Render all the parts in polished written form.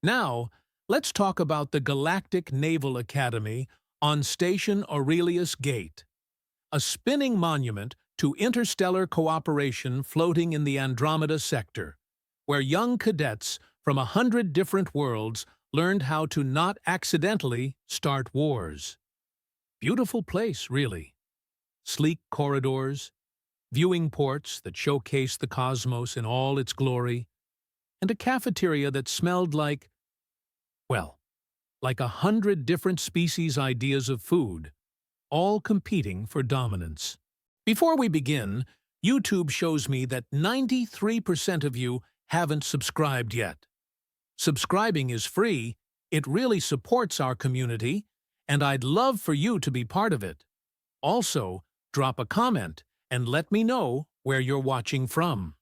Now, let's talk about the Galactic Naval Academy on Station Aurelius Gate, a spinning monument to interstellar cooperation floating in the Andromeda sector, where young cadets from 100 different worlds learned how to not accidentally start wars. Beautiful place, really. Sleek corridors, viewing ports that showcase the cosmos in all its glory, and a cafeteria that smelled well, like 100 different species' ideas of food, all competing for dominance. Before we begin, YouTube shows me that 93% of you haven't subscribed yet. Subscribing is free, it really supports our community, and I'd love for you to be part of it. Also, drop a comment and let me know where you're watching from.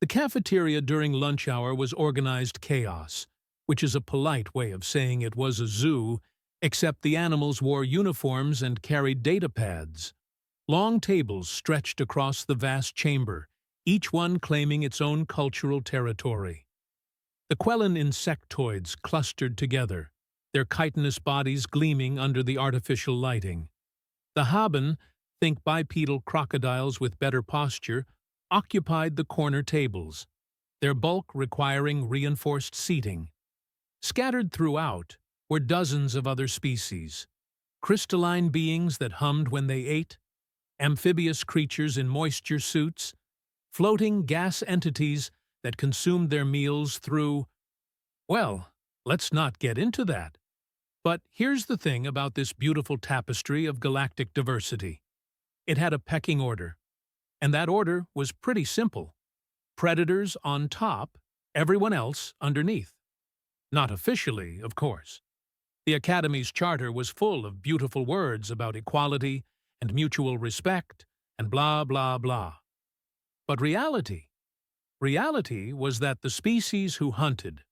The cafeteria during lunch hour was organized chaos, which is a polite way of saying it was a zoo, except the animals wore uniforms and carried data pads. Long tables stretched across the vast chamber, each one claiming its own cultural territory. The Quellan insectoids clustered together, their chitinous bodies gleaming under the artificial lighting. The Haben, think bipedal crocodiles with better posture, occupied the corner tables, their bulk requiring reinforced seating. Scattered throughout were dozens of other species, crystalline beings that hummed when they ate, amphibious creatures in moisture suits, floating gas entities that consumed their meals through— well, let's not get into that. But here's the thing about this beautiful tapestry of galactic diversity. It had a pecking order, and that order was pretty simple. Predators on top, everyone else underneath. Not officially, of course. The Academy's charter was full of beautiful words about equality and mutual respect and blah, blah, blah. But reality was that the species who hunted,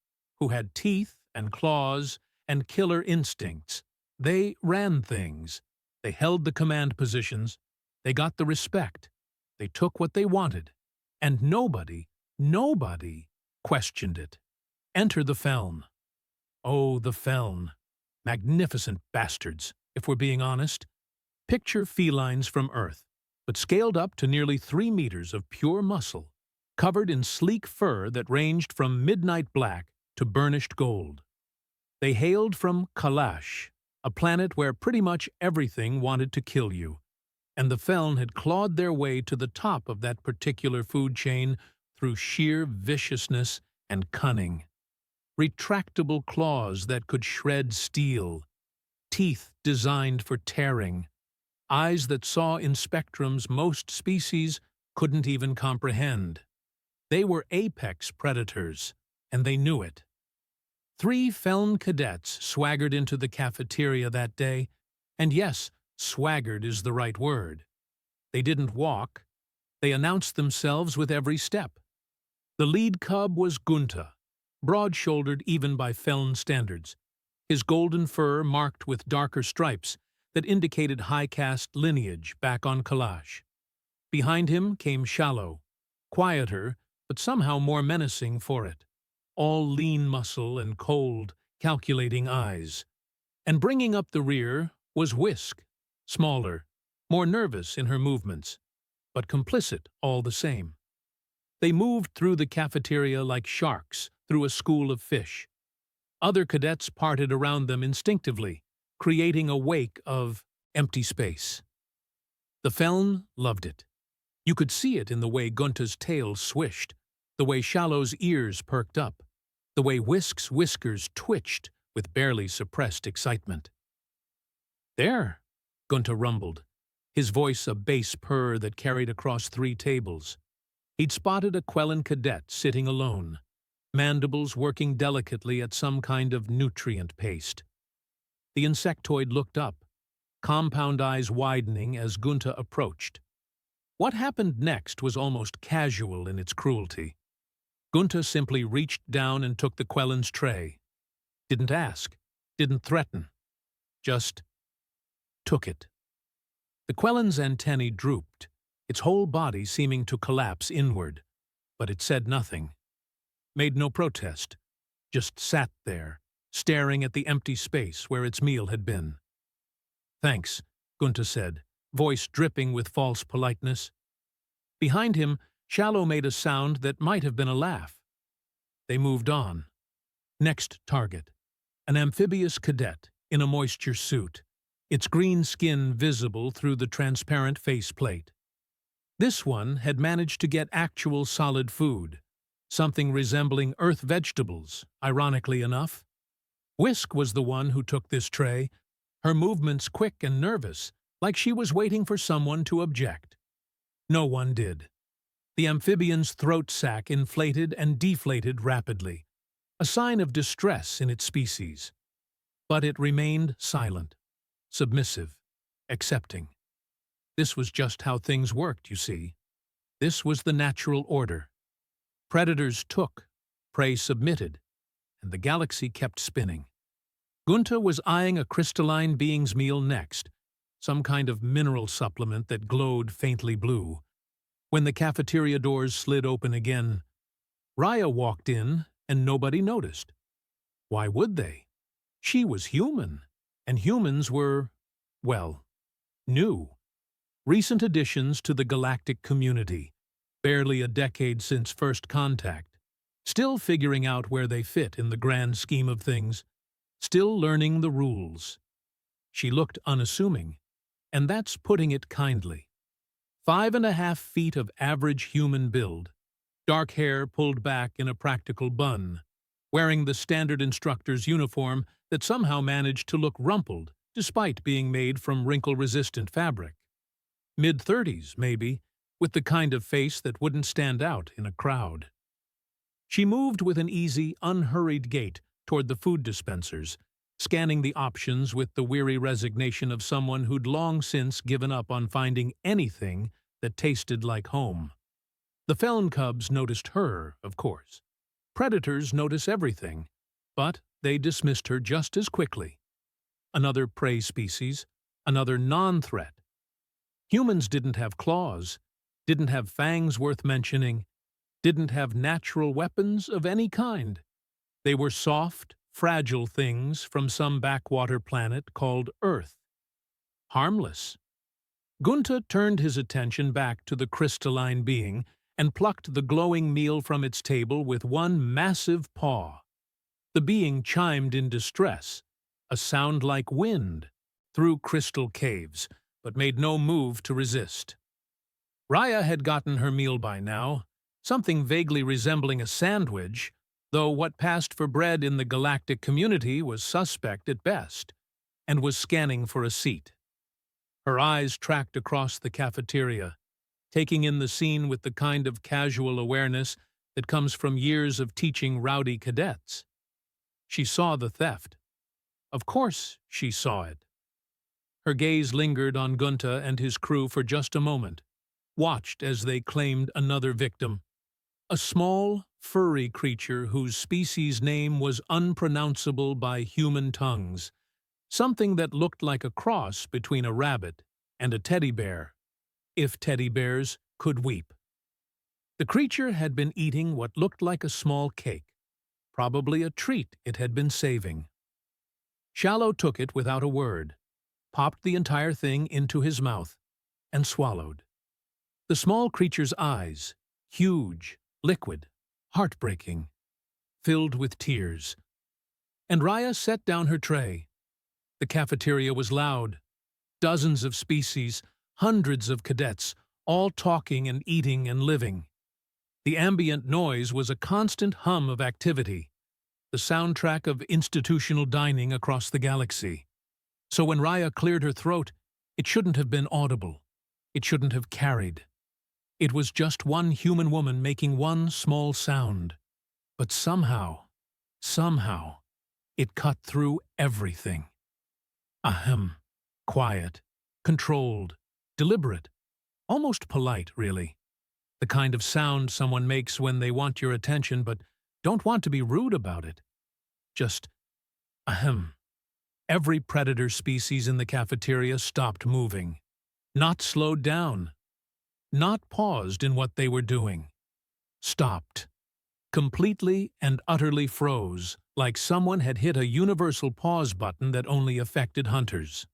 who had teeth and claws and killer instincts, they ran things. They held the command positions. They got the respect. They took what they wanted. And nobody questioned it. Enter the Feln. Oh, the Feln. Magnificent bastards, if we're being honest. Picture felines from Earth, but scaled up to nearly 3 meters of pure muscle, covered in sleek fur that ranged from midnight black to burnished gold. They hailed from Kalash, a planet where pretty much everything wanted to kill you, and the Feln had clawed their way to the top of that particular food chain through sheer viciousness and cunning. Retractable claws that could shred steel, teeth designed for tearing, eyes that saw in spectrums most species couldn't even comprehend. They were apex predators, and they knew it. 3 Feln cadets swaggered into the cafeteria that day, and yes, swaggered is the right word. They didn't walk. They announced themselves with every step. The lead cub was Gunta, broad-shouldered even by Feln standards, his golden fur marked with darker stripes that indicated high-caste lineage back on Kalash. Behind him came Shallow, quieter but somehow more menacing for it, all lean muscle and cold, calculating eyes. And bringing up the rear was Whisk, smaller, more nervous in her movements, but complicit all the same. They moved through the cafeteria like sharks through a school of fish. Other cadets parted around them instinctively, creating a wake of empty space. The Feln loved it. You could see it in the way Gunta's tail swished, the way Shallow's ears perked up, the way Whisk's whiskers twitched with barely suppressed excitement. "There," Gunta rumbled, his voice a bass purr that carried across 3 tables. He'd spotted a Quellan cadet sitting alone, mandibles working delicately at some kind of nutrient paste. The insectoid looked up, compound eyes widening as Gunta approached. What happened next was almost casual in its cruelty. Gunta simply reached down and took the Quellan's tray. Didn't ask, didn't threaten, just took it. The Quellan's antennae drooped, its whole body seeming to collapse inward, but it said nothing, made no protest, just sat there, staring at the empty space where its meal had been. "Thanks," Gunta said, voice dripping with false politeness. Behind him, Shallow made a sound that might have been a laugh. They moved on. Next target. An amphibious cadet in a moisture suit, its green skin visible through the transparent faceplate. This one had managed to get actual solid food, something resembling earth vegetables, ironically enough. Whisk was the one who took this tray, her movements quick and nervous, like she was waiting for someone to object. No one did. The amphibian's throat sac inflated and deflated rapidly, a sign of distress in its species. But it remained silent, submissive, accepting. This was just how things worked, you see. This was the natural order. Predators took, prey submitted, and the galaxy kept spinning. Gunta was eyeing a crystalline being's meal next, some kind of mineral supplement that glowed faintly blue. When the cafeteria doors slid open again, Raya walked in and nobody noticed. Why would they? She was human, and humans were, well, new. Recent additions to the galactic community, barely a decade since first contact, still figuring out where they fit in the grand scheme of things, still learning the rules. She looked unassuming, and that's putting it kindly. 5.5 feet of average human build, dark hair pulled back in a practical bun, wearing the standard instructor's uniform that somehow managed to look rumpled despite being made from wrinkle-resistant fabric. Mid-30s, maybe, with the kind of face that wouldn't stand out in a crowd. She moved with an easy, unhurried gait toward the food dispensers, scanning the options with the weary resignation of someone who'd long since given up on finding anything that tasted like home. The Feln cubs noticed her, of course. Predators notice everything, but they dismissed her just as quickly. Another prey species, another non-threat. Humans didn't have claws, didn't have fangs worth mentioning, didn't have natural weapons of any kind. They were soft, fragile things from some backwater planet called Earth. Harmless. Gunta turned his attention back to the crystalline being and plucked the glowing meal from its table with one massive paw. The being chimed in distress, a sound like wind, through crystal caves, but made no move to resist. Raya had gotten her meal by now, something vaguely resembling a sandwich, though what passed for bread in the galactic community was suspect at best, and was scanning for a seat. Her eyes tracked across the cafeteria, taking in the scene with the kind of casual awareness that comes from years of teaching rowdy cadets. She saw the theft. Of course she saw it. Her gaze lingered on Gunta and his crew for just a moment, watched as they claimed another victim. A small, furry creature whose species name was unpronounceable by human tongues, something that looked like a cross between a rabbit and a teddy bear, if teddy bears could weep. The creature had been eating what looked like a small cake, probably a treat it had been saving. Shallow took it without a word, popped the entire thing into his mouth, and swallowed. The small creature's eyes, huge, liquid, heartbreaking, filled with tears. And Raya set down her tray. The cafeteria was loud. Dozens of species, hundreds of cadets, all talking and eating and living. The ambient noise was a constant hum of activity, the soundtrack of institutional dining across the galaxy. So when Raya cleared her throat, it shouldn't have been audible. It shouldn't have carried. It was just one human woman making one small sound. But somehow, it cut through everything. Ahem. Quiet, controlled, deliberate, almost polite, really. The kind of sound someone makes when they want your attention but don't want to be rude about it. Just, ahem. Every predator species in the cafeteria stopped moving. Not slowed down. Not paused in what they were doing. Stopped. Completely and utterly froze, like someone had hit a universal pause button that only affected hunters.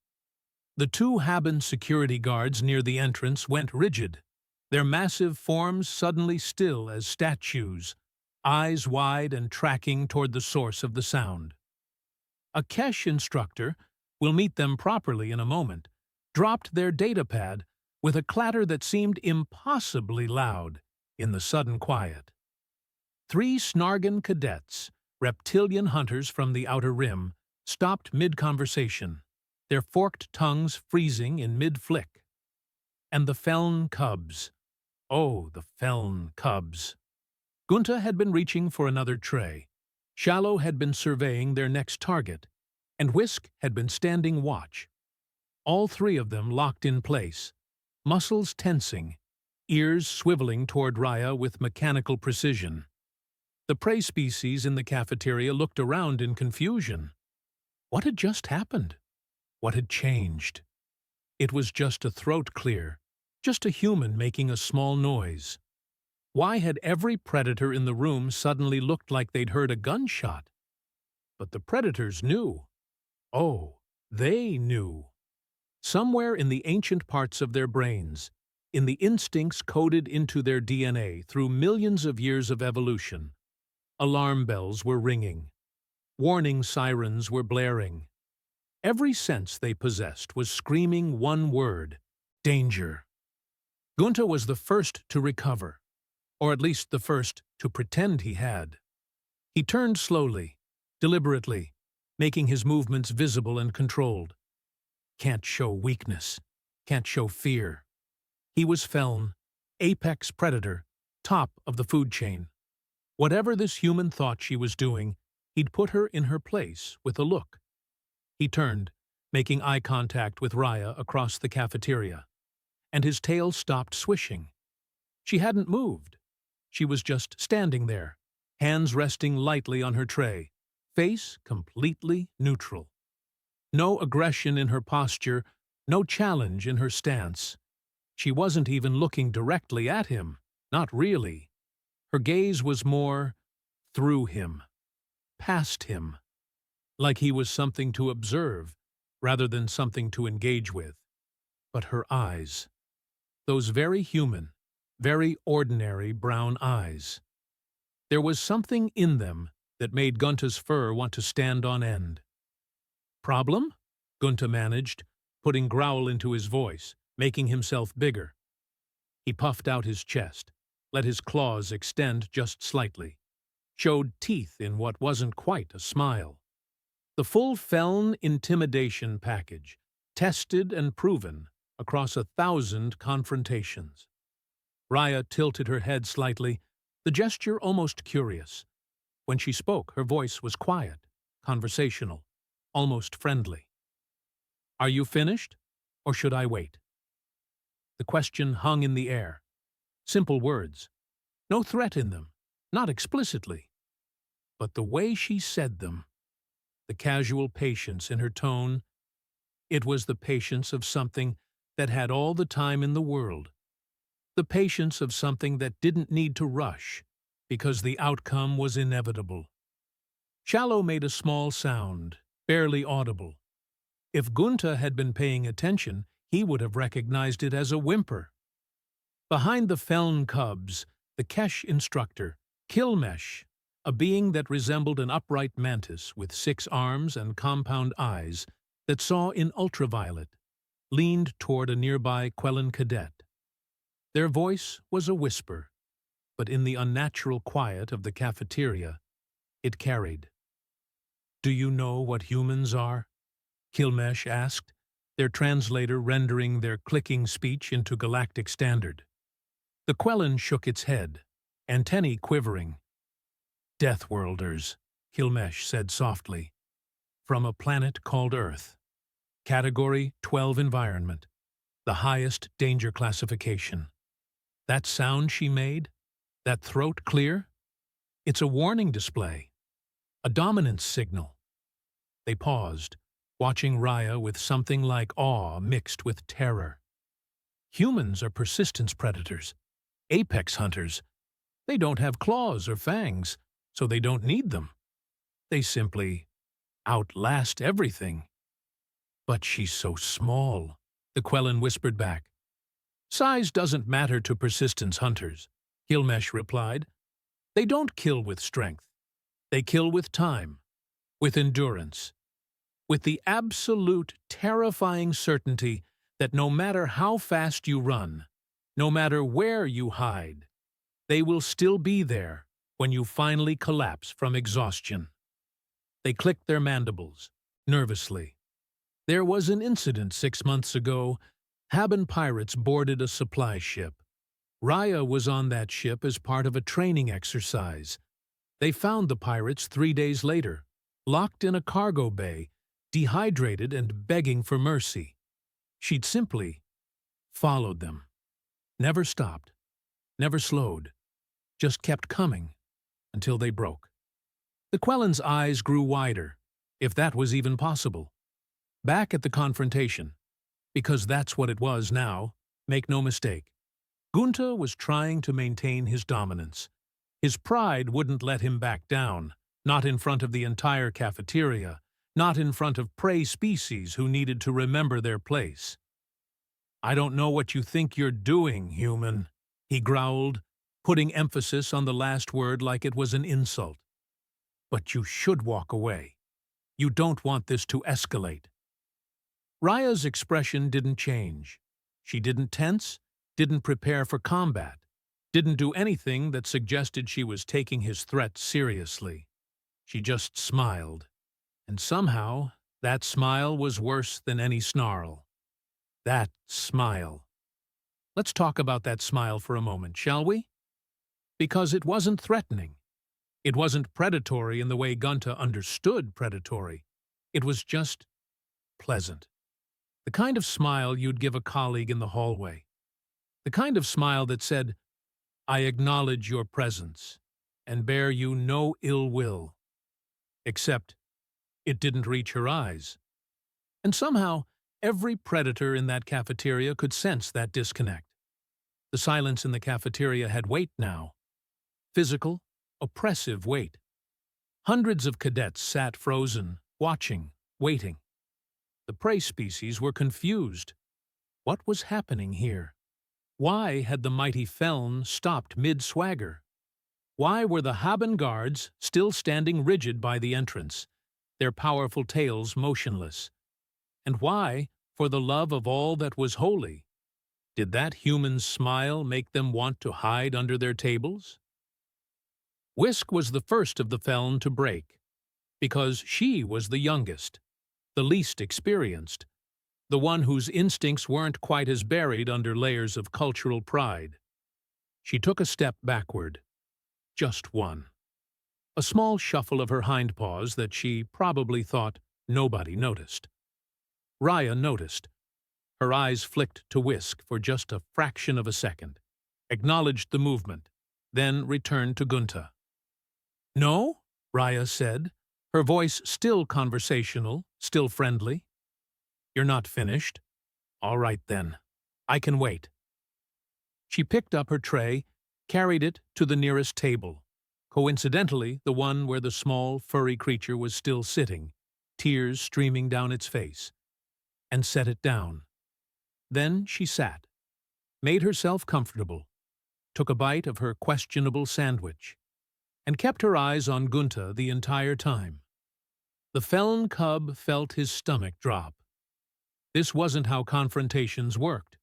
The two Haben security guards near the entrance went rigid, their massive forms suddenly still as statues, eyes wide and tracking toward the source of the sound. A Kesh instructor, we'll meet them properly in a moment, dropped their datapad with a clatter that seemed impossibly loud in the sudden quiet. Three Snargan cadets, reptilian hunters from the Outer Rim, stopped mid-conversation, their forked tongues freezing in mid-flick. And the Feln cubs. Oh, the Feln cubs. Gunta had been reaching for another tray. Shallow had been surveying their next target, and Whisk had been standing watch. All three of them locked in place, muscles tensing, ears swiveling toward Raya with mechanical precision. The prey species in the cafeteria looked around in confusion. What had just happened? What had changed? It was just a throat clear, just a human making a small noise. Why had every predator in the room suddenly looked like they'd heard a gunshot? But the predators knew. Oh, they knew. Somewhere in the ancient parts of their brains, in the instincts coded into their DNA through millions of years of evolution, alarm bells were ringing. Warning sirens were blaring. Every sense they possessed was screaming one word: danger. Gunta was the first to recover, or at least the first to pretend he had. He turned slowly, deliberately, making his movements visible and controlled. Can't show weakness, can't show fear. He was Feln, apex predator, top of the food chain. Whatever this human thought she was doing, he'd put her in her place with a look. He turned, making eye contact with Raya across the cafeteria, and his tail stopped swishing. She hadn't moved. She was just standing there, hands resting lightly on her tray, face completely neutral. No aggression in her posture, no challenge in her stance. She wasn't even looking directly at him, not really. Her gaze was more through him, past him, like he was something to observe rather than something to engage with. But her eyes, those very human, very ordinary brown eyes. There was something in them that made Gunta's fur want to stand on end. Problem? Gunta managed, putting growl into his voice, making himself bigger. He puffed out his chest, let his claws extend just slightly, showed teeth in what wasn't quite a smile. The full Feln intimidation package, tested and proven across 1,000 confrontations. Raya tilted her head slightly, the gesture almost curious. When she spoke, her voice was quiet, conversational, almost friendly. Are you finished, or should I wait? The question hung in the air. Simple words. No threat in them, not explicitly. But the way she said them, the casual patience in her tone, it was the patience of something that had all the time in the world. The patience of something that didn't need to rush, because the outcome was inevitable. Shallow made a small sound, barely audible. If Gunta had been paying attention, he would have recognized it as a whimper. Behind the Feln cubs, the Kesh instructor, Kilmesh, a being that resembled an upright mantis with 6 arms and compound eyes that saw in ultraviolet, leaned toward a nearby Quellan cadet. Their voice was a whisper, but in the unnatural quiet of the cafeteria, it carried. Do you know what humans are? Kilmesh asked, their translator rendering their clicking speech into galactic standard. The Quellan shook its head, antennae quivering. Deathworlders, Kilmesh said softly, from a planet called Earth. Category 12 environment, the highest danger classification. That sound she made, that throat clear, it's a warning display, a dominance signal. They paused, watching Raya with something like awe mixed with terror. Humans are persistence predators, apex hunters. They don't have claws or fangs, so they don't need them. They simply outlast everything. But she's so small, the Quellan whispered back. Size doesn't matter to persistence hunters, Gilmesh replied. They don't kill with strength. They kill with time, with endurance, with the absolute terrifying certainty that no matter how fast you run, no matter where you hide, they will still be there when you finally collapse from exhaustion. They clicked their mandibles, nervously. There was an incident 6 months ago. Haban pirates boarded a supply ship. Raya was on that ship as part of a training exercise. They found the pirates 3 days later, locked in a cargo bay, dehydrated and begging for mercy. She'd simply followed them. Never stopped, never slowed, just kept coming until they broke. The Quellan's eyes grew wider, if that was even possible. Back at the confrontation, because that's what it was now, make no mistake. Gunta was trying to maintain his dominance. His pride wouldn't let him back down, not in front of the entire cafeteria, not in front of prey species who needed to remember their place. I don't know what you think you're doing, human, he growled, putting emphasis on the last word like it was an insult. But you should walk away. You don't want this to escalate. Raya's expression didn't change. She didn't tense, didn't prepare for combat, didn't do anything that suggested she was taking his threat seriously. She just smiled. And somehow, that smile was worse than any snarl. That smile. Let's talk about that smile for a moment, shall we? Because it wasn't threatening. It wasn't predatory in the way Gunta understood predatory. It was just pleasant. The kind of smile you'd give a colleague in the hallway. The kind of smile that said, I acknowledge your presence and bear you no ill will. Except, it didn't reach her eyes. And somehow, every predator in that cafeteria could sense that disconnect. The silence in the cafeteria had weight now. Physical, oppressive weight. Hundreds of cadets sat frozen, watching, waiting. The prey species were confused. What was happening here? Why had the mighty Feln stopped mid-swagger? Why were the Haban guards still standing rigid by the entrance, their powerful tails motionless? And why, for the love of all that was holy, did that human smile make them want to hide under their tables? Whisk was the first of the Feln to break, because she was the youngest, the least experienced, the one whose instincts weren't quite as buried under layers of cultural pride. She took a step backward. Just one. A small shuffle of her hindpaws that she probably thought nobody noticed. Raya noticed. Her eyes flicked to Whisk for just a fraction of a second, acknowledged the movement, then returned to Gunta. No, Raya said, her voice still conversational, still friendly. You're not finished. All right then. I can wait. She picked up her tray, carried it to the nearest table, coincidentally the one where the small, furry creature was still sitting, tears streaming down its face, and set it down. Then she sat, made herself comfortable, took a bite of her questionable sandwich, and kept her eyes on Gunta the entire time. The Feln cub felt his stomach drop. This wasn't how confrontations worked.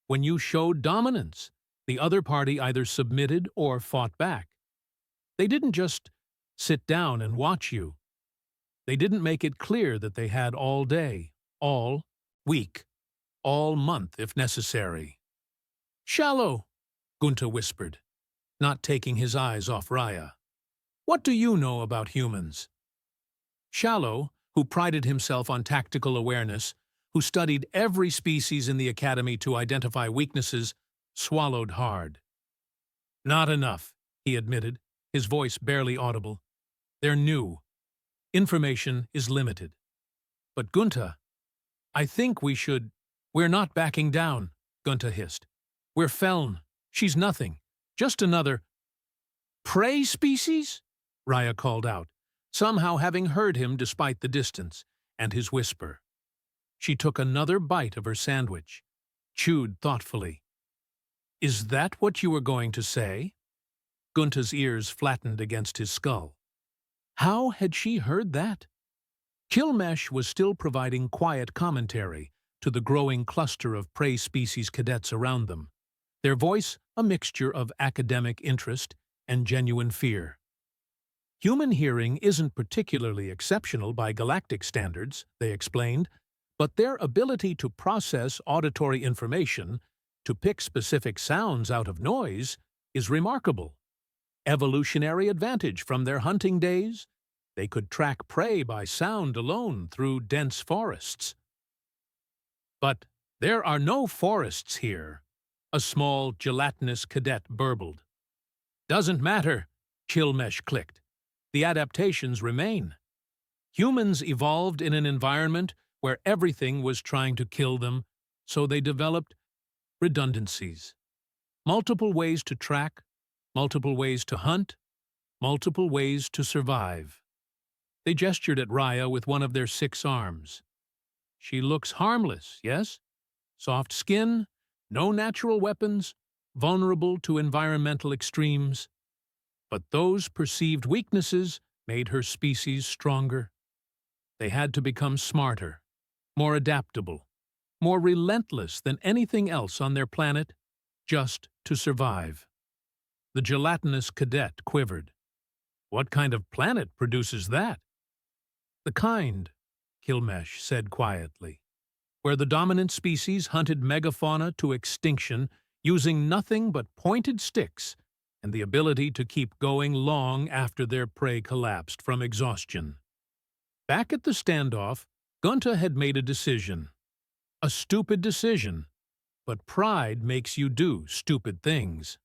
When you showed dominance, the other party either submitted or fought back. They didn't just sit down and watch you. They didn't make it clear that they had all day, all week, all month if necessary. Shallow, Gunta whispered, not taking his eyes off Raya. What do you know about humans? Shallow, who prided himself on tactical awareness, who studied every species in the academy to identify weaknesses, swallowed hard. Not enough, he admitted, his voice barely audible. They're new. Information is limited. But Gunta, I think we should— We're not backing down, Gunta hissed. We're Feln. She's nothing. Just another— Prey species? Raya called out, somehow having heard him despite the distance and his whisper. She took another bite of her sandwich, chewed thoughtfully. "Is that what you were going to say?" Gunther's ears flattened against his skull. How had she heard that? Kilmesh was still providing quiet commentary to the growing cluster of prey species cadets around them, their voice a mixture of academic interest and genuine fear. Human hearing isn't particularly exceptional by galactic standards, they explained, but their ability to process auditory information, to pick specific sounds out of noise, is remarkable. Evolutionary advantage from their hunting days, they could track prey by sound alone through dense forests. "But there are no forests here," a small, gelatinous cadet burbled. "Doesn't matter," Kilmesh clicked. "The adaptations remain. Humans evolved in an environment where everything was trying to kill them, so they developed redundancies. Multiple ways to track, multiple ways to hunt, multiple ways to survive." They gestured at Raya with one of their 6 arms. "She looks harmless, yes? Soft skin, no natural weapons, vulnerable to environmental extremes. But those perceived weaknesses made her species stronger. They had to become smarter, more adaptable, more relentless than anything else on their planet, just to survive." The gelatinous cadet quivered. "What kind of planet produces that?" "The kind," Kilmesh said quietly, "where the dominant species hunted megafauna to extinction using nothing but pointed sticks and the ability to keep going long after their prey collapsed from exhaustion." Back at the standoff, Gunther had made a decision. A stupid decision, but pride makes you do stupid things.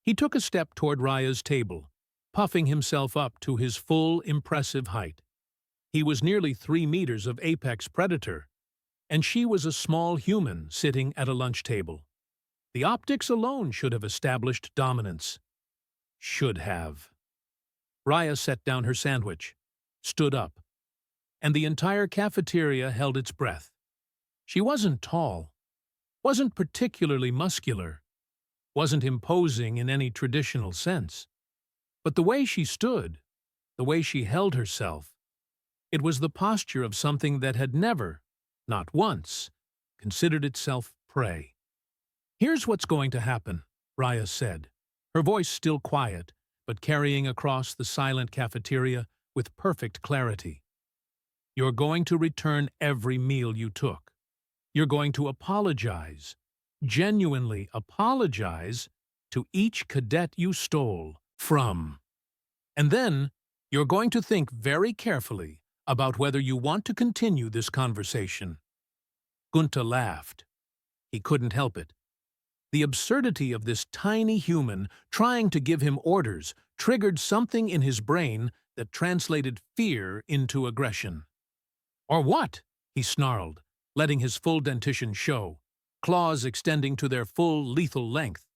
He took a step toward Raya's table, puffing himself up to his full, impressive height. He was nearly 3 meters of apex predator, and she was a small human sitting at a lunch table. The optics alone should have established dominance. Should have. Raya set down her sandwich, stood up, and the entire cafeteria held its breath. She wasn't tall, wasn't particularly muscular, wasn't imposing in any traditional sense. But the way she stood, the way she held herself, it was the posture of something that had never, not once, considered itself prey. "Here's what's going to happen," Raya said, her voice still quiet, but carrying across the silent cafeteria with perfect clarity. "You're going to return every meal you took. You're going to apologize, genuinely apologize, to each cadet you stole from. And then you're going to think very carefully about whether you want to continue this conversation." Gunther laughed. He couldn't help it. The absurdity of this tiny human trying to give him orders triggered something in his brain that translated fear into aggression. "Or what?" he snarled, letting his full dentition show, claws extending to their full lethal length.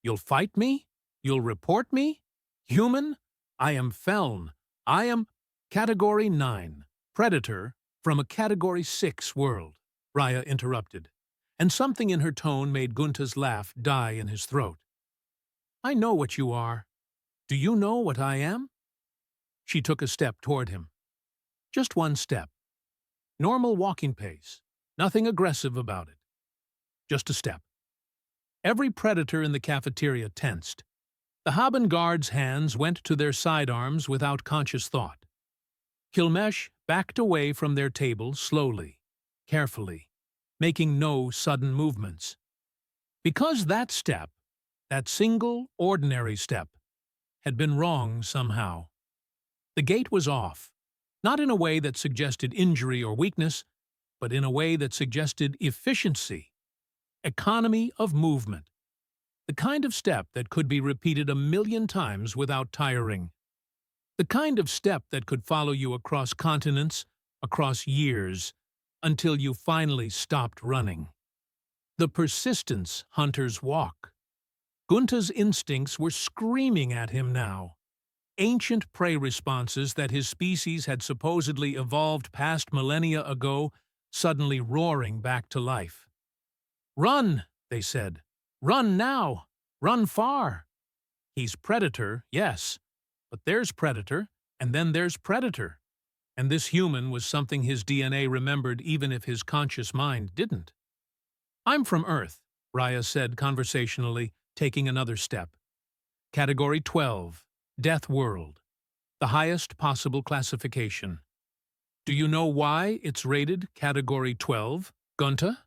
"You'll fight me? You'll report me? Human? I am Feln. I am Category 9, Predator from a Category 6 world," Raya interrupted, and something in her tone made Gunther's laugh die in his throat. "I know what you are. Do you know what I am?" She took a step toward him. Just one step. Normal walking pace, nothing aggressive about it. Just a step. Every predator in the cafeteria tensed. The Haben guards' hands went to their sidearms without conscious thought. Kilmesh backed away from their table slowly, carefully, making no sudden movements. Because that step, that single, ordinary step, had been wrong somehow. The gate was off, not in a way that suggested injury or weakness, but in a way that suggested efficiency, economy of movement, the kind of step that could be repeated 1,000,000 times without tiring. The kind of step that could follow you across continents, across years, until you finally stopped running. The persistence hunters walk. Gunther's instincts were screaming at him now. ancient prey responses that his species had supposedly evolved past millennia ago suddenly roaring back to life. "Run," they said. "Run now. Run far." He's predator, yes, but there's predator, and then there's predator. And this human was something his DNA remembered even if his conscious mind didn't. "I'm from Earth," Raya said conversationally, taking another step. "Category 12, Death World, the highest possible classification. Do you know why it's rated Category 12, Gunta?"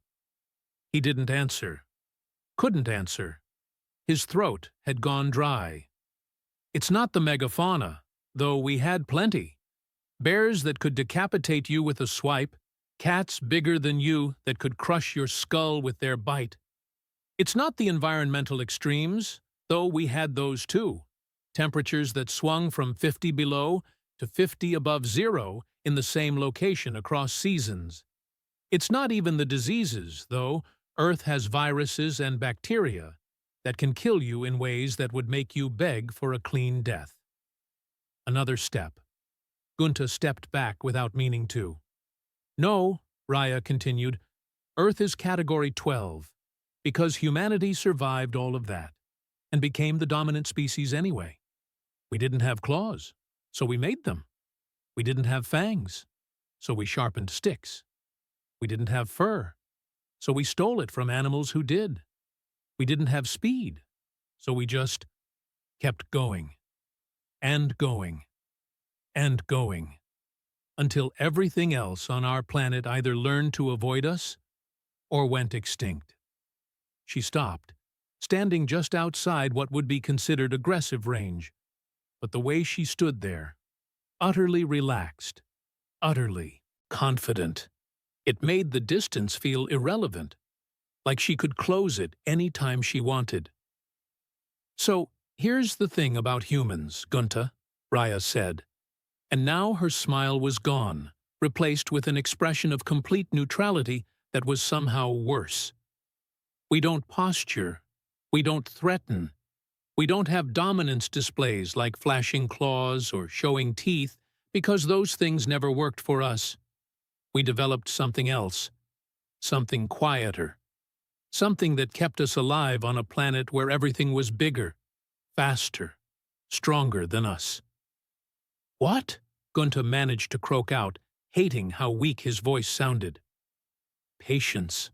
He didn't answer. Couldn't answer. His throat had gone dry. "It's not the megafauna, though we had plenty. Bears that could decapitate you with a swipe, cats bigger than you that could crush your skull with their bite. It's not the environmental extremes, though we had those too. Temperatures that swung from 50 below to 50 above zero in the same location across seasons. It's not even the diseases, though Earth has viruses and bacteria that can kill you in ways that would make you beg for a clean death." Another step. Gunta stepped back without meaning to. "No," Raya continued, "Earth is Category 12, because humanity survived all of that, and became the dominant species anyway. We didn't have claws, so we made them. We didn't have fangs, so we sharpened sticks. We didn't have fur, so we stole it from animals who did. We didn't have speed, so we just kept going, and going, and going, until everything else on our planet either learned to avoid us or went extinct." She stopped, standing just outside what would be considered aggressive range, but the way she stood there, utterly relaxed, utterly confident, it made the distance feel irrelevant, like she could close it any time she wanted. "So, here's the thing about humans, Gunta," Raya said. And now her smile was gone, replaced with an expression of complete neutrality that was somehow worse. "We don't posture. We don't threaten. We don't have dominance displays like flashing claws or showing teeth, because those things never worked for us. We developed something else, something quieter, something that kept us alive on a planet where everything was bigger, faster, stronger than us." "What?" Gunta managed to croak out, hating how weak his voice sounded. "Patience,"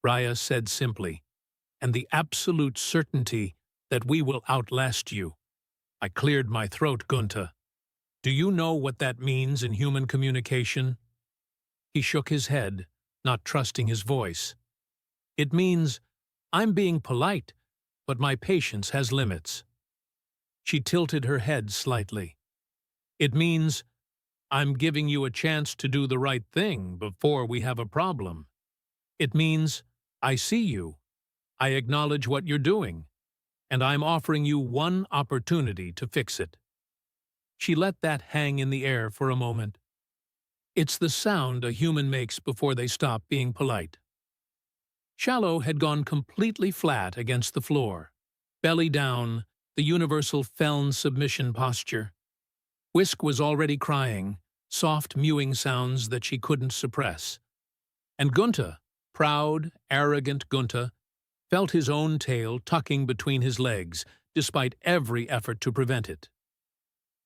Raya said simply, "and the absolute certainty that we will outlast you." I cleared my throat, Gunta. "Do you know what that means in human communication?" He shook his head, not trusting his voice. "It means, I'm being polite, but my patience has limits." She tilted her head slightly. "It means, I'm giving you a chance to do the right thing before we have a problem. It means, I see you, I acknowledge what you're doing, and I'm offering you one opportunity to fix it." She let that hang in the air for a moment. It's the sound a human makes before they stop being polite. Shallow had gone completely flat against the floor, belly down, the universal Feln submission posture. Whisk was already crying, soft mewing sounds that she couldn't suppress. And Gunta, proud, arrogant Gunta, felt his own tail tucking between his legs, despite every effort to prevent it.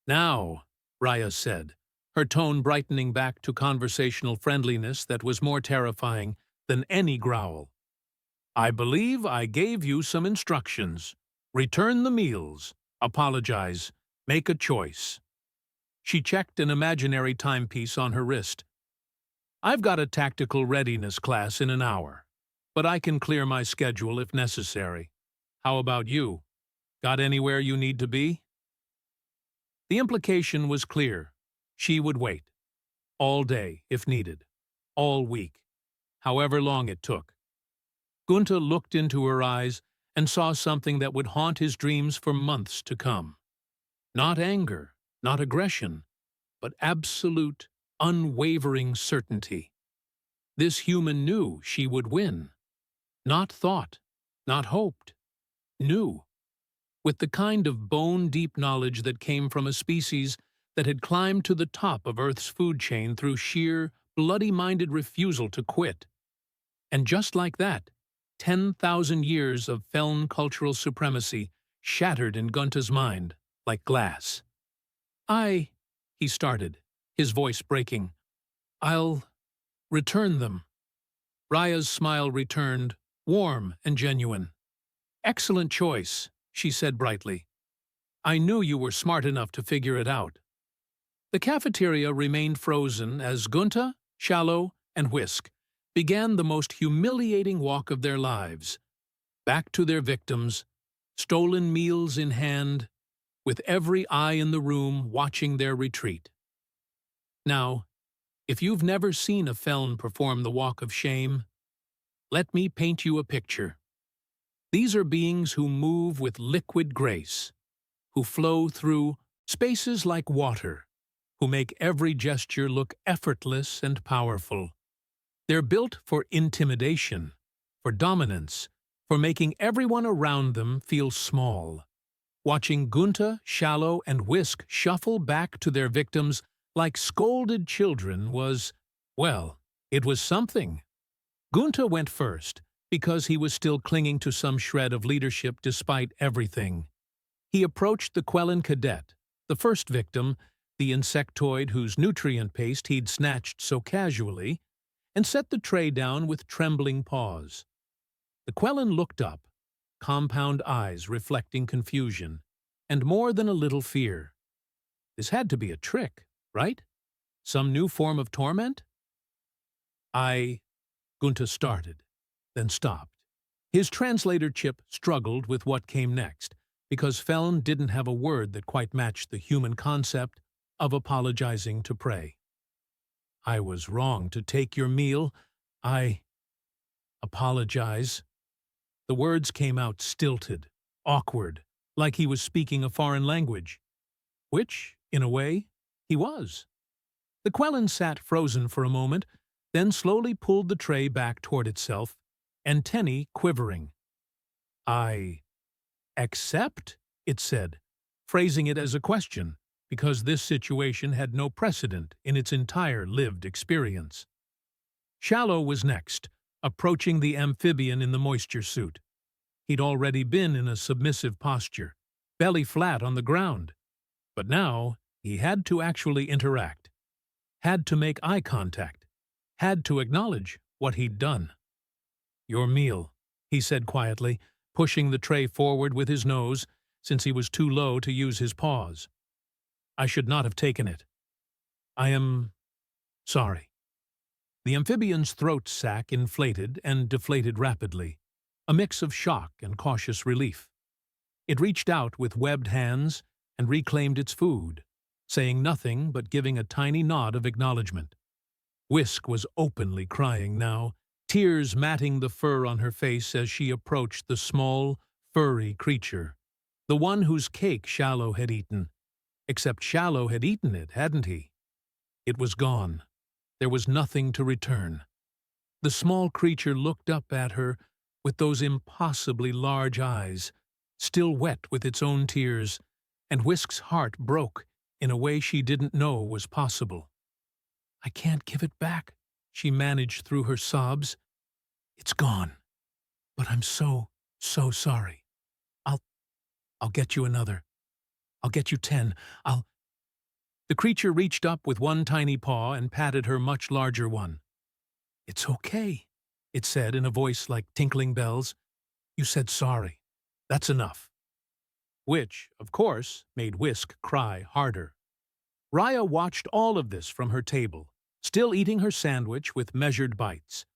"Now," Raya said, her tone brightening back to conversational friendliness that was more terrifying than any growl. "I believe I gave you some instructions. Return the meals, apologize, make a choice." She checked an imaginary timepiece on her wrist. "I've got a tactical readiness class in an hour, but I can clear my schedule if necessary. How about you? Got anywhere you need to be?" The implication was clear. She would wait. All day, if needed. All week. However long it took. Gunta looked into her eyes and saw something that would haunt his dreams for months to come. Not anger, not aggression, but absolute, unwavering certainty. This human knew she would win. Not thought, not hoped. Knew. with the kind of bone-deep knowledge that came from a species that had climbed to the top of Earth's food chain through sheer, bloody-minded refusal to quit. And just like that, 10,000 years of Feln cultural supremacy shattered in Gunther's mind like glass. He started, his voice breaking. I'll return them. Raya's smile returned, warm and genuine. Excellent choice, she said brightly. I knew you were smart enough to figure it out. The cafeteria remained frozen as Gunther, Shallow, and Whisk began the most humiliating walk of their lives, back to their victims, stolen meals in hand, with every eye in the room watching their retreat. Now, if you've never seen a Feln perform the walk of shame, let me paint you a picture. These are beings who move with liquid grace, who flow through spaces like water, who make every gesture look effortless and powerful. They're built for intimidation, for dominance, for making everyone around them feel small. Watching Gunther, Shallow, and Whisk shuffle back to their victims like scolded children was, well, it was something. Gunther went first, because he was still clinging to some shred of leadership despite everything. He approached the Quellan cadet, the first victim, the insectoid whose nutrient paste he'd snatched so casually, and set the tray down with trembling paws. The Quellan looked up, compound eyes reflecting confusion, and more than a little fear. This had to be a trick, right? Some new form of torment? Gunther started, then stopped. His translator chip struggled with what came next, because Feln didn't have a word that quite matched the human concept of apologizing to prey. I was wrong to take your meal. I apologize. The words came out stilted, awkward, like he was speaking a foreign language. Which, in a way, he was. The Quellan sat frozen for a moment, then slowly pulled the tray back toward itself, antennae quivering. I accept, it said, phrasing it as a question, because this situation had no precedent in its entire lived experience. Shallow was next, approaching the amphibian in the moisture suit. He'd already been in a submissive posture, belly flat on the ground. But now he had to actually interact, had to make eye contact, had to acknowledge what he'd done. Your meal, he said quietly, pushing the tray forward with his nose, since he was too low to use his paws. I should not have taken it. I am sorry. The amphibian's throat sac inflated and deflated rapidly, a mix of shock and cautious relief. It reached out with webbed hands and reclaimed its food, saying nothing but giving a tiny nod of acknowledgement. Whisk was openly crying now, tears matting the fur on her face as she approached the small, furry creature, the one whose cake Shallow had eaten. Except Shallow had eaten it, hadn't he? It was gone. There was nothing to return. The small creature looked up at her with those impossibly large eyes, still wet with its own tears, and Whisk's heart broke in a way she didn't know was possible. I can't give it back, she managed through her sobs. It's gone. But I'm so sorry. I'll get you another. I'll get you 10. The creature reached up with one tiny paw and patted her much larger one. It's okay, it said in a voice like tinkling bells. You said sorry. That's enough. Which, of course, made Whisk cry harder. Raya watched all of this from her table, still eating her sandwich with measured bites.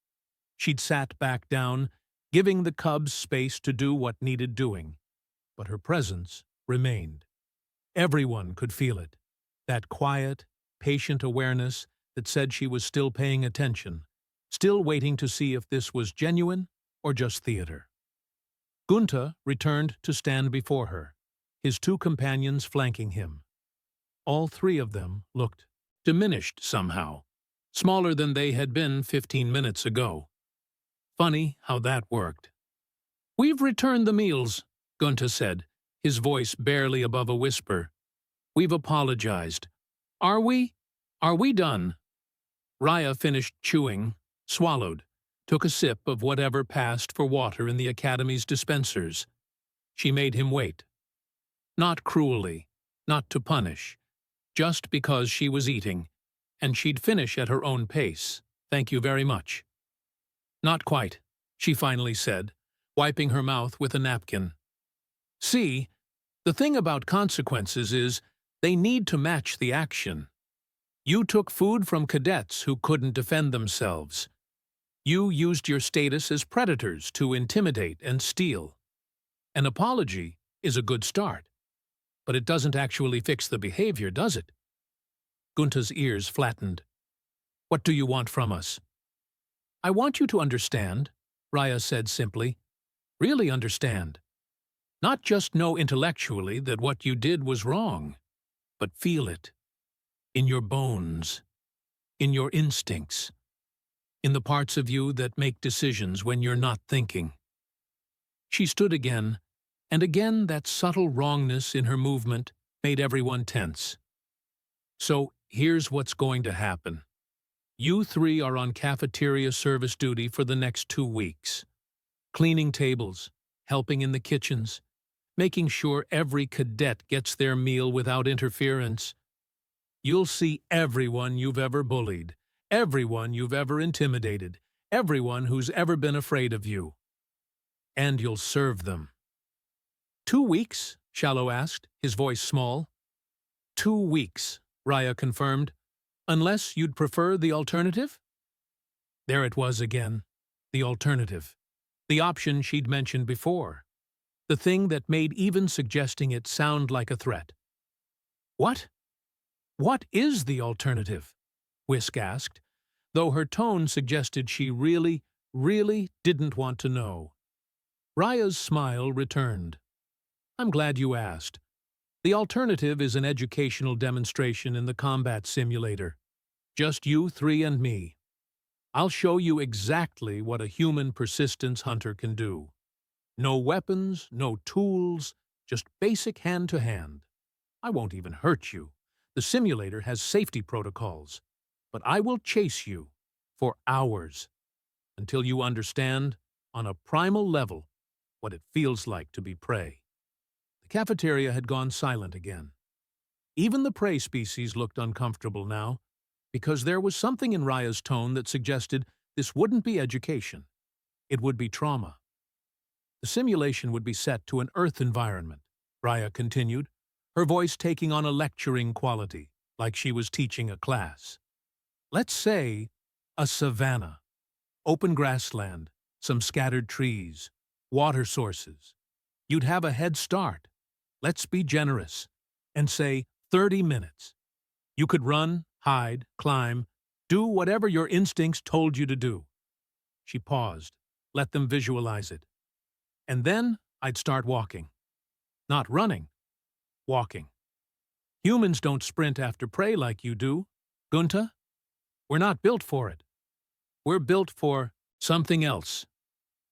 She'd sat back down, giving the cubs space to do what needed doing. But her presence remained. Everyone could feel it, that quiet, patient awareness that said she was still paying attention, still waiting to see if this was genuine or just theater. Gunther returned to stand before her, his two companions flanking him. All three of them looked diminished somehow, smaller than they had been 15 minutes ago. Funny how that worked. We've returned the meals, Gunther said, his voice barely above a whisper. "We've apologized. Are we? Are we done?" Raya finished chewing, swallowed, took a sip of whatever passed for water in the Academy's dispensers. She made him wait. Not cruelly, not to punish, just because she was eating, and she'd finish at her own pace. "Thank you very much." "Not quite," she finally said, wiping her mouth with a napkin. "See, the thing about consequences is they need to match the action. You took food from cadets who couldn't defend themselves. You used your status as predators to intimidate and steal. An apology is a good start, but it doesn't actually fix the behavior, does it?" Gunta's ears flattened. "What do you want from us?" "I want you to understand," Raya said simply. "Really understand. Not just know intellectually that what you did was wrong, but feel it. In your bones. In your instincts. In the parts of you that make decisions when you're not thinking." She stood again, and again that subtle wrongness in her movement made everyone tense. "So here's what's going to happen. You three are on cafeteria service duty for the next 2 weeks. Cleaning tables, helping in the kitchens, making sure every cadet gets their meal without interference. You'll see everyone you've ever bullied, everyone you've ever intimidated, everyone who's ever been afraid of you. And you'll serve them." "2 weeks?" Shallow asked, his voice small. "2 weeks," Raya confirmed. "Unless you'd prefer the alternative?" There it was again, the alternative. The option she'd mentioned before. The thing that made even suggesting it sound like a threat. "What? What is the alternative?" Whisk asked, though her tone suggested she really didn't want to know. Raya's smile returned. "I'm glad you asked. The alternative is an educational demonstration in the combat simulator. Just you three and me. I'll show you exactly what a human persistence hunter can do. No weapons, no tools, just basic hand-to-hand. I won't even hurt you. The simulator has safety protocols. But I will chase you for hours until you understand, on a primal level, what it feels like to be prey." The cafeteria had gone silent again. Even the prey species looked uncomfortable now, because there was something in Raya's tone that suggested this wouldn't be education. It would be trauma. The simulation would be set to an Earth environment, Raya continued, her voice taking on a lecturing quality, like she was teaching a class. "Let's say a savanna, open grassland, some scattered trees, water sources. You'd have a head start. Let's be generous and say 30 minutes. You could run, hide, climb, do whatever your instincts told you to do." She paused, let them visualize it. "And then I'd start walking. Not running, walking. Humans don't sprint after prey like you do, Gunta. We're not built for it. We're built for something else.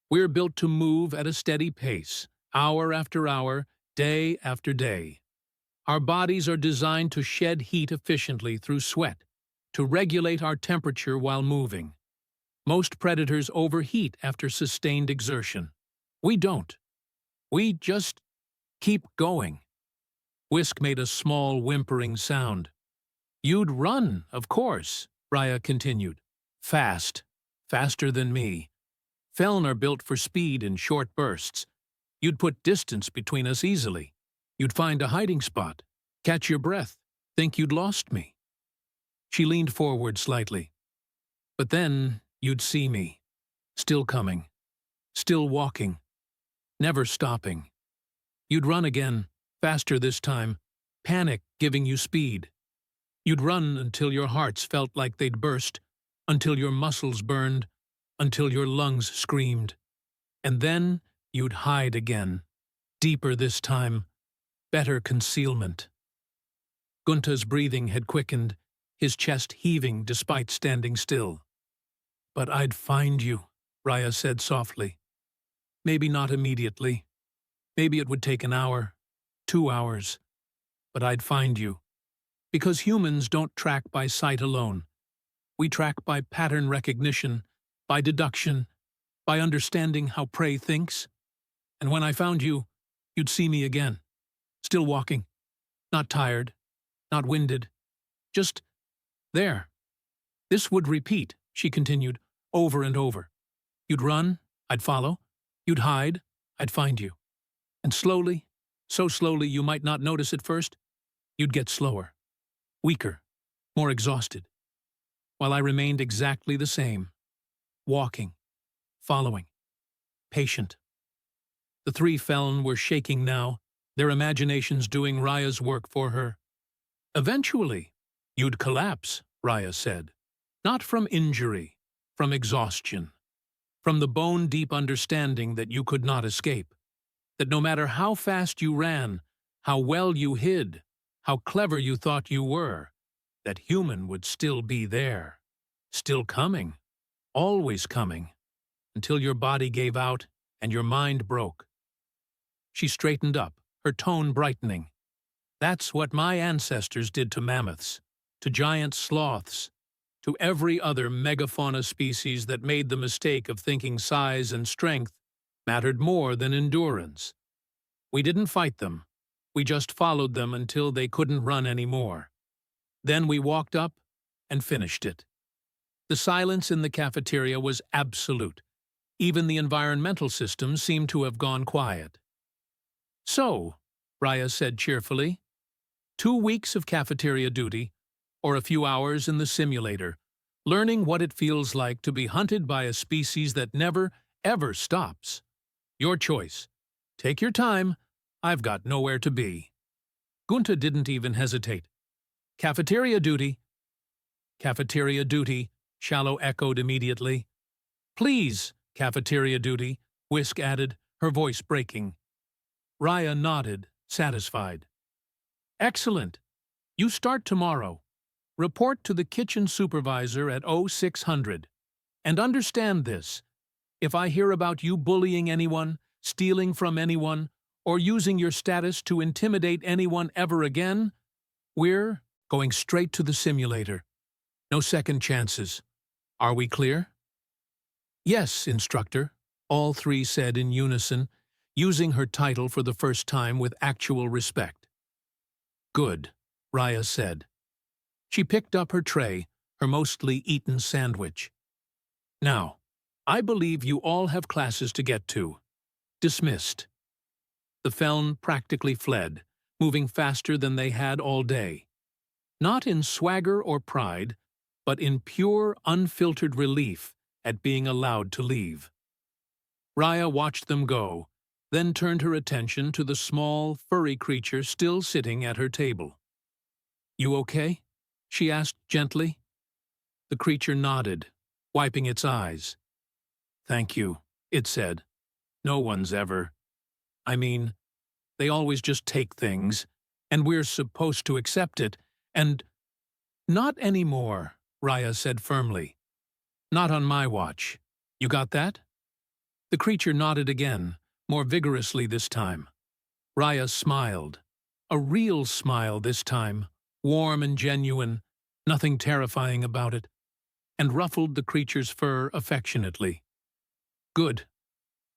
We're built to move at a steady pace, hour after hour, day after day. Our bodies are designed to shed heat efficiently through sweat, to regulate our temperature while moving. Most predators overheat after sustained exertion. We don't. We just keep going." Whisk made a small whimpering sound. "You'd run, of course," Raya continued. "Fast. Faster than me. Feln are built for speed in short bursts. You'd put distance between us easily. You'd find a hiding spot, catch your breath, think you'd lost me." She leaned forward slightly. "But then you'd see me. Still coming. Still walking. Never stopping. You'd run again, faster this time, panic giving you speed. You'd run until your hearts felt like they'd burst, until your muscles burned, until your lungs screamed. And then you'd hide again, deeper this time, better concealment." Gunta's breathing had quickened, his chest heaving despite standing still. "But I'd find you," Raya said softly. "Maybe not immediately. Maybe it would take an hour, 2 hours. But I'd find you. Because humans don't track by sight alone. We track by pattern recognition, by deduction, by understanding how prey thinks. And when I found you, you'd see me again. Still walking. Not tired. Not winded. Just there. This would repeat, she continued, over and over. You'd run, I'd follow. You'd hide, I'd find you. And slowly, so slowly you might not notice at first, you'd get slower, weaker, more exhausted, while I remained exactly the same, walking, following, patient. The three Feln were shaking now, their imaginations doing Raya's work for her. Eventually, you'd collapse, Raya said. Not from injury, from exhaustion. From the bone-deep understanding that you could not escape. That no matter how fast you ran, how well you hid, how clever you thought you were, that human would still be there. Still coming. Always coming. Until your body gave out and your mind broke. She straightened up, her tone brightening. That's what my ancestors did to mammoths, to giant sloths, to every other megafauna species that made the mistake of thinking size and strength mattered more than endurance. We didn't fight them. We just followed them until they couldn't run anymore. Then we walked up and finished it. The silence in the cafeteria was absolute. Even the environmental system seemed to have gone quiet. So, Raya said cheerfully, 2 weeks of cafeteria duty, or a few hours in the simulator, learning what it feels like to be hunted by a species that never, ever stops. Your choice. Take your time. I've got nowhere to be. Gunta didn't even hesitate. Cafeteria duty. Cafeteria duty, Shallow echoed immediately. Please, cafeteria duty, Whisk added, her voice breaking. Raya nodded, satisfied. Excellent. You start tomorrow. Report to the kitchen supervisor at 0600. And understand this. If I hear about you bullying anyone, stealing from anyone, or using your status to intimidate anyone ever again, we're going straight to the simulator. No second chances. Are we clear? Yes, instructor, all three said in unison, using her title for the first time with actual respect. Good, Raya said. She picked up her tray, her mostly eaten sandwich. Now, I believe you all have classes to get to. Dismissed. The Feln practically fled, moving faster than they had all day. Not in swagger or pride, but in pure, unfiltered relief at being allowed to leave. Raya watched them go, then turned her attention to the small, furry creature still sitting at her table. You okay? She asked gently. The creature nodded, wiping its eyes. Thank you, it said. No one's ever. I mean, they always just take things, and we're supposed to accept it, and… Not anymore, Raya said firmly. Not on my watch. You got that? The creature nodded again, more vigorously this time. Raya smiled. A real smile this time, warm and genuine, nothing terrifying about it, and ruffled the creature's fur affectionately. Good.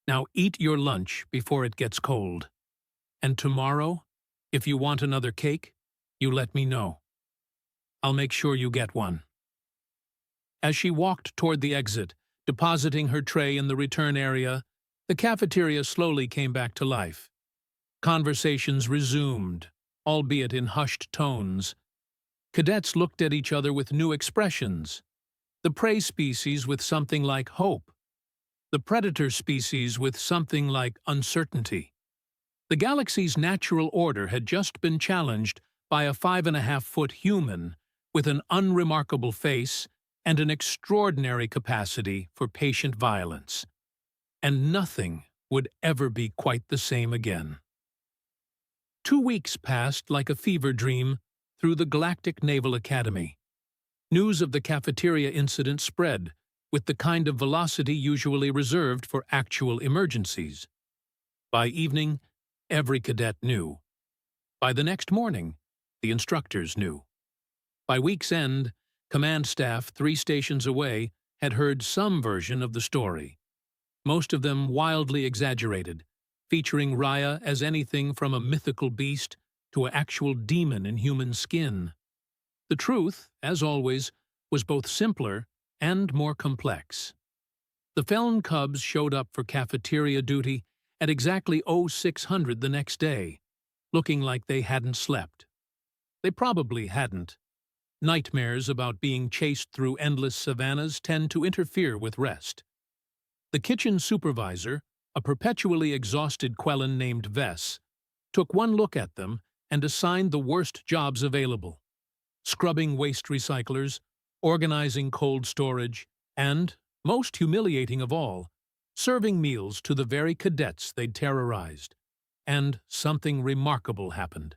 Now eat your lunch before it gets cold. And tomorrow, if you want another cake, you let me know. I'll make sure you get one. As she walked toward the exit, depositing her tray in the return area, the cafeteria slowly came back to life. Conversations resumed, albeit in hushed tones. Cadets looked at each other with new expressions. The prey species with something like hope. The predator species with something like uncertainty. The galaxy's natural order had just been challenged by a 5.5-foot human with an unremarkable face and an extraordinary capacity for patient violence. And nothing would ever be quite the same again. 2 weeks passed like a fever dream through the Galactic Naval Academy. News of the cafeteria incident spread with the kind of velocity usually reserved for actual emergencies. By evening, every cadet knew. By the next morning, the instructors knew. By week's end, command staff 3 stations away had heard some version of the story, most of them wildly exaggerated, featuring Raya as anything from a mythical beast to an actual demon in human skin. The truth, as always, was both simpler and more complex. The Feln Cubs showed up for cafeteria duty at exactly 0600 the next day, looking like they hadn't slept. They probably hadn't. Nightmares about being chased through endless savannas tend to interfere with rest. The kitchen supervisor, a perpetually exhausted Quellen named Vess, took one look at them and assigned the worst jobs available: scrubbing waste recyclers, organizing cold storage, and, most humiliating of all, serving meals to the very cadets they'd terrorized. And something remarkable happened.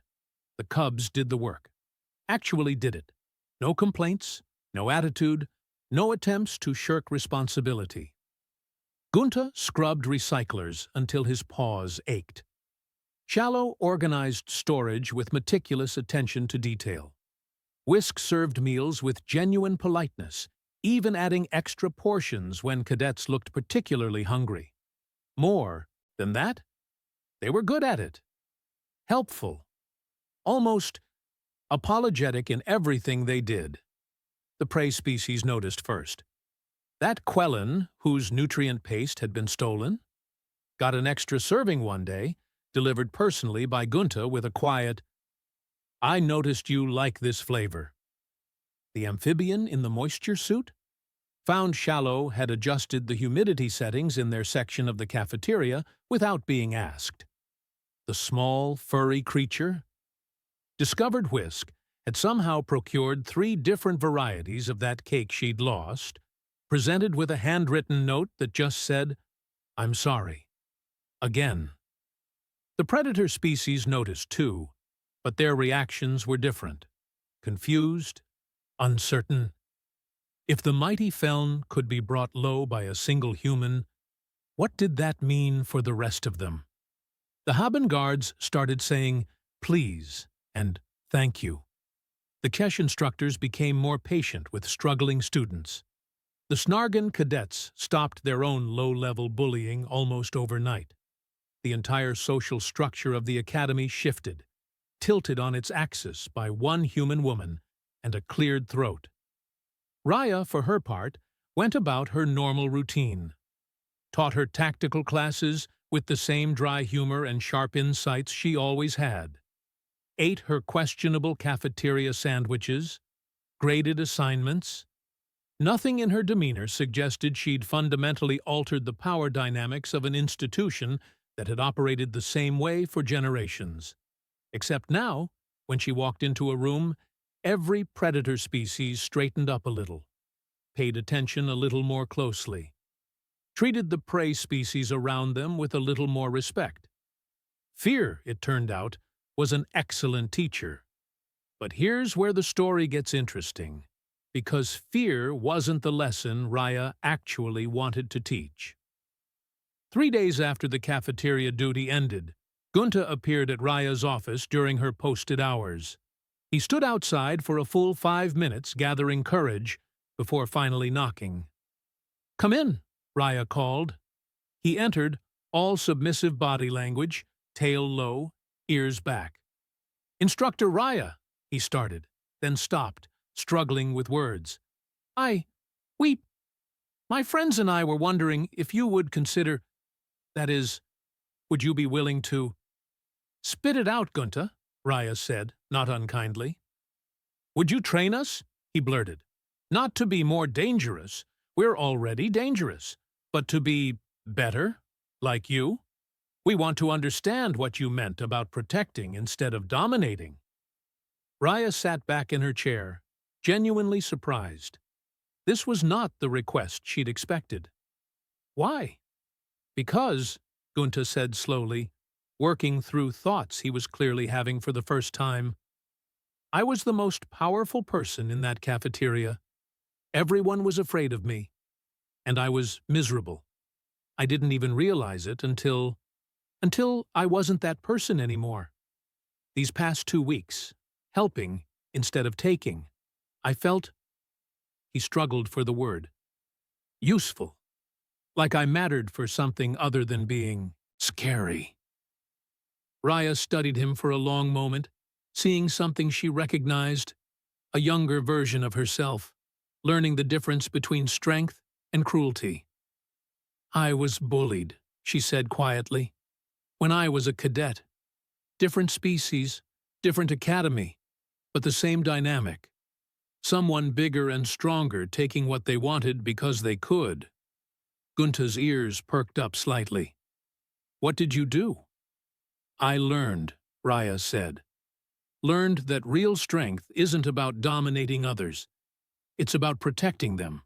The Cubs did the work. Actually did it. No complaints, no attitude, no attempts to shirk responsibility. Gunta scrubbed recyclers until his paws ached. Shallow organized storage with meticulous attention to detail. Whisk served meals with genuine politeness, even adding extra portions when cadets looked particularly hungry. More than that, they were good at it. Helpful. Almost apologetic in everything they did. The prey species noticed first. That Quellen, whose nutrient paste had been stolen, got an extra serving one day, delivered personally by Gunta with a quiet, "I noticed you like this flavor." The amphibian in the moisture suit? Found Shallow had adjusted the humidity settings in their section of the cafeteria without being asked. The small, furry creature? Discovered Whisk had somehow procured 3 different varieties of that cake she'd lost, presented with a handwritten note that just said, "I'm sorry." Again. The predator species noticed too, but their reactions were different. Confused, uncertain. If the mighty Feln could be brought low by a single human, what did that mean for the rest of them? The Haben guards started saying, "Please," and "Thank you." The Kesh instructors became more patient with struggling students. The Snargan cadets stopped their own low-level bullying almost overnight. The entire social structure of the academy shifted, tilted on its axis by one human woman and a cleared throat. Raya, for her part, went about her normal routine. Taught her tactical classes with the same dry humor and sharp insights she always had. Ate her questionable cafeteria sandwiches, graded assignments. Nothing in her demeanor suggested she'd fundamentally altered the power dynamics of an institution that had operated the same way for generations. Except now, when she walked into a room, every predator species straightened up a little, paid attention a little more closely, treated the prey species around them with a little more respect. Fear, it turned out, was an excellent teacher. But here's where the story gets interesting, because fear wasn't the lesson Raya actually wanted to teach. 3 days after the cafeteria duty ended, Gunta appeared at Raya's office during her posted hours. He stood outside for a full 5 minutes, gathering courage, before finally knocking. "Come in," Raya called. He entered, all submissive body language, tail low, ears back. "Instructor Raya," he started, then stopped, struggling with words. My friends and I were wondering if you would consider, that is, would you be willing to—" "Spit it out, Gunta," Raya said, not unkindly. "Would you train us?" he blurted. "Not to be more dangerous, we're already dangerous, but to be better, like you. We want to understand what you meant about protecting instead of dominating." Raya sat back in her chair, genuinely surprised. This was not the request she'd expected. "Why?" "Because," Gunta said slowly, working through thoughts he was clearly having for the first time, "I was the most powerful person in that cafeteria. Everyone was afraid of me, and I was miserable. I didn't even realize it until I wasn't that person anymore. These past 2 weeks, helping instead of taking, I felt, he struggled for the word, useful, like I mattered for something other than being scary. Raya studied him for a long moment, seeing something she recognized, a younger version of herself, learning the difference between strength and cruelty. I was bullied, she said quietly, when I was a cadet. Different species, different academy, but the same dynamic. Someone bigger and stronger taking what they wanted because they could. Gunta's ears perked up slightly. What did you do? I learned, Raya said. Learned that real strength isn't about dominating others. It's about protecting them.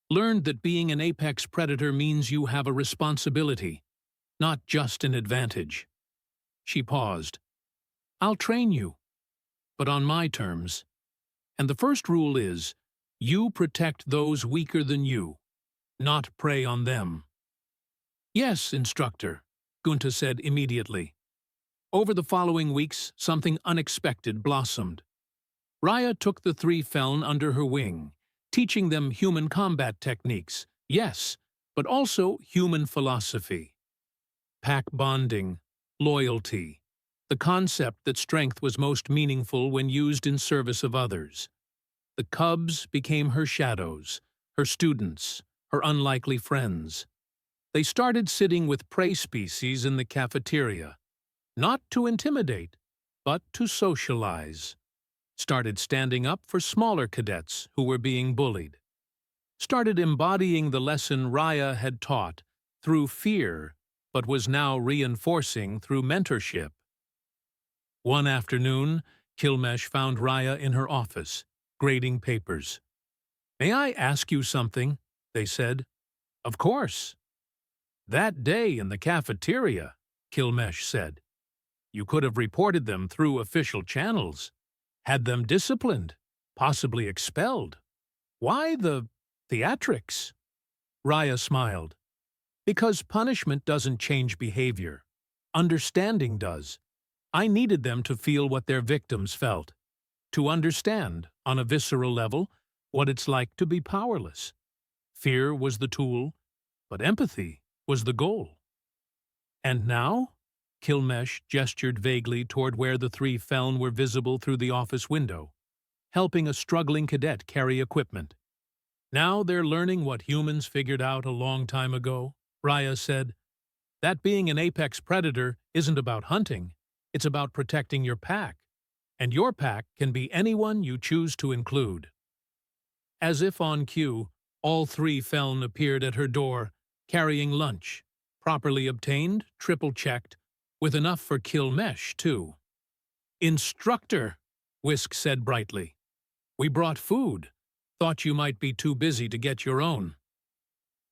Learned that being an apex predator means you have a responsibility, not just an advantage. She paused. I'll train you, but on my terms. And the first rule is, you protect those weaker than you, not prey on them. Yes, instructor, Gunta said immediately. Over the following weeks, something unexpected blossomed. Raya took the 3 Feln under her wing, teaching them human combat techniques, yes, but also human philosophy. Pack bonding, loyalty, the concept that strength was most meaningful when used in service of others. The cubs became her shadows, her students, her unlikely friends. They started sitting with prey species in the cafeteria, not to intimidate, but to socialize. Started standing up for smaller cadets who were being bullied. Started embodying the lesson Raya had taught through fear, but was now reinforcing through mentorship. One afternoon, Kilmesh found Raya in her office, grading papers. May I ask you something? They said. Of course. That day in the cafeteria, Kilmesh said. You could have reported them through official channels, had them disciplined, possibly expelled. Why the theatrics? Raya smiled. Because punishment doesn't change behavior. Understanding does. I needed them to feel what their victims felt, to understand, on a visceral level, what it's like to be powerless. Fear was the tool, but empathy was the goal. And now? Kilmesh gestured vaguely toward where the 3 Feln were visible through the office window, helping a struggling cadet carry equipment. Now they're learning what humans figured out a long time ago, Raya said. That being an apex predator isn't about hunting, it's about protecting your pack. And your pack can be anyone you choose to include. As if on cue, all 3 Feln appeared at her door, carrying lunch, properly obtained, triple-checked, with enough for Kilmesh, too. Instructor, Whisk said brightly. We brought food. Thought you might be too busy to get your own.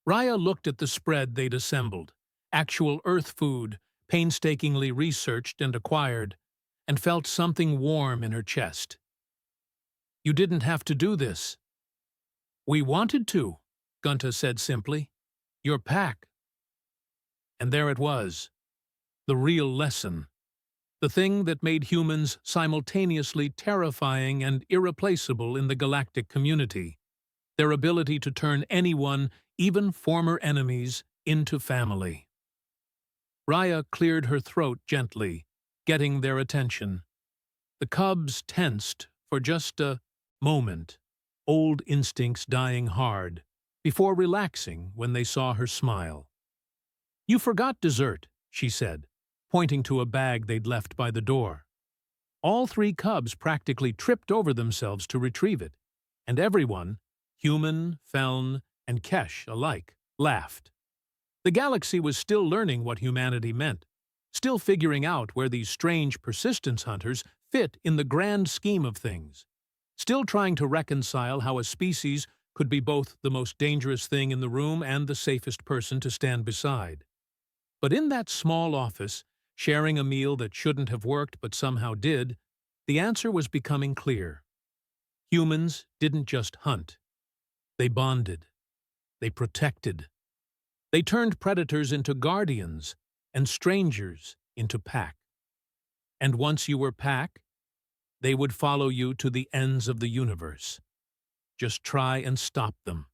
Raya looked at the spread they'd assembled, actual Earth food, painstakingly researched and acquired, and felt something warm in her chest. You didn't have to do this. We wanted to, Gunta said simply. Your pack. And there it was. The real lesson. The thing that made humans simultaneously terrifying and irreplaceable in the galactic community. Their ability to turn anyone, even former enemies, into family. Raya cleared her throat gently, getting their attention. The cubs tensed for just a moment, old instincts dying hard, before relaxing when they saw her smile. You forgot dessert, she said, pointing to a bag they'd left by the door. All 3 cubs practically tripped over themselves to retrieve it, and everyone, human, Feln, and Kesh alike, laughed. The galaxy was still learning what humanity meant, still figuring out where these strange persistence hunters fit in the grand scheme of things, still trying to reconcile how a species could be both the most dangerous thing in the room and the safest person to stand beside. But in that small office, sharing a meal that shouldn't have worked but somehow did, the answer was becoming clear. Humans didn't just hunt. They bonded. They protected. They turned predators into guardians and strangers into pack. And once you were Pack, they would follow you to the ends of the universe. Just try and stop them.